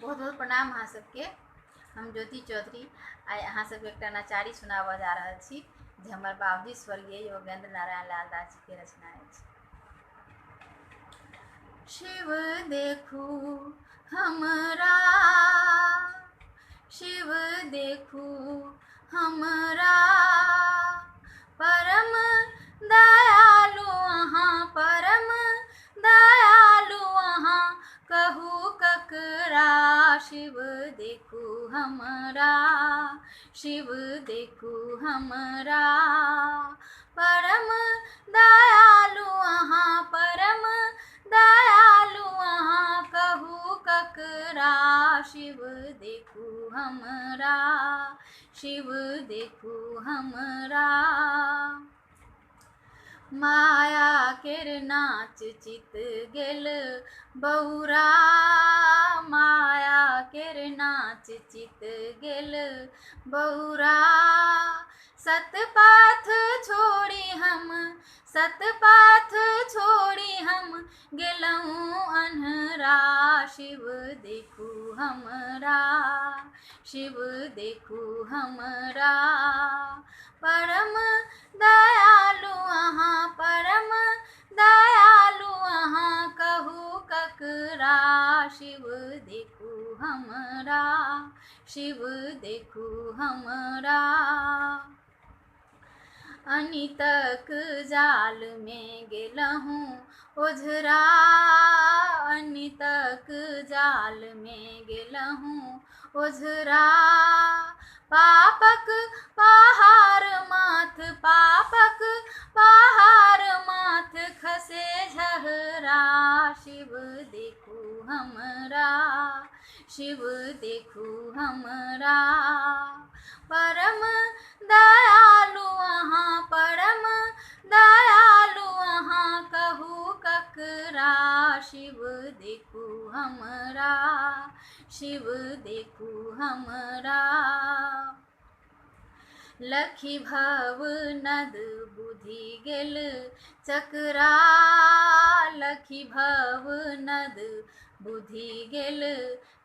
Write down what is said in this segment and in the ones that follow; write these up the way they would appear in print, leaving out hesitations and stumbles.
बहुत बहुत प्रणाम अहाँ सबके। हम ज्योति चौधरी आइ अहाँ सबके एक नचारी सुनाबऽ जा रहल छी जे हमर बाबूजी स्वर्गीय योगेंद्र नारायण लाल दास जी के रचना अछि। शिव देखू हमरा, शिव देखू हमरा, परम दयालु अहाँ, परम दयालु अहाँ, कहू ककरा। शिव देखू हमरा, शिव देखू हमरा, परम दयालु अहाँ, परम दयालु अहाँ, कहू ककरा। शिव देखू हमरा, शिव देखू हमरा। माया केर नाच चित गेल बौरा, माया केर नाच चित गेल बौरा। सतपथ छोड़ी हम, सतपथ छोड़ी हम गेलहुँ अन्हरा। शिव देखू हमरा, शिव देखू हमरा, परम दयालु अहाँ, परम दयालु अहाँ, कहू ककरा। शिव देखू हमरा, शिव देखू हमरा। अनितक जाल में गेलहुँ ओझरा, अनितक जाल में गेलहुँ ओझरा। पापक पहाड़ माथ, पापक पहाड़ माथ खसे झहरा। शिव देखू हमरा, शिव देखू हमरा, परम दयालु अहाँ, परम दयालु अहाँ, कहू ककरा। शिव देखू हमरा, शिव देखू हमरा। लखी भव नद बुझि गेल चकरा, लखी भव नद बुझि गेल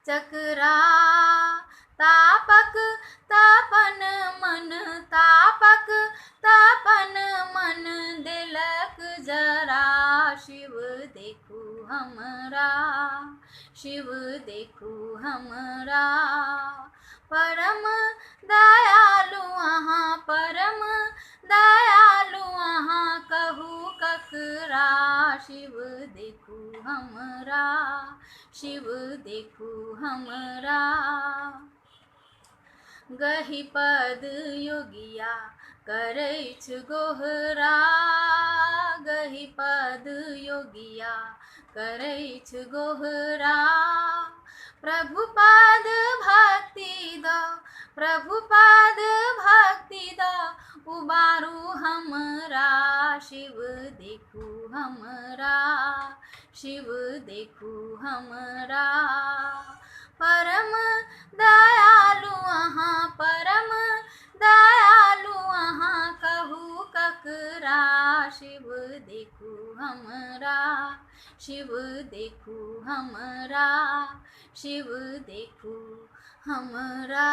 चकरा। तापक तपन मन, तापक तपन मन देलक जरा। शिव देखू हमरा, शिव देखू हमरा, परम दयालु अहाँ, परम दयालु अहाँ, कहू ककरा। शिव देखू हमरा, शिव देखू हमरा। गही पद योगिया करैछ गोहरा, गही पद योगिया करैछ गोहरा। प्रभु पद भक्ति दो, प्रभु पद भक्ति दो, उबारू हमरा। शिव देखू हमरा, शिव देखू हमरा, परम दयालु अहाँ, परम दयालु अहाँ, कहू ककरा। शिव देखू हमरा, शिव देखू हमरा, शिव देखू हमरा।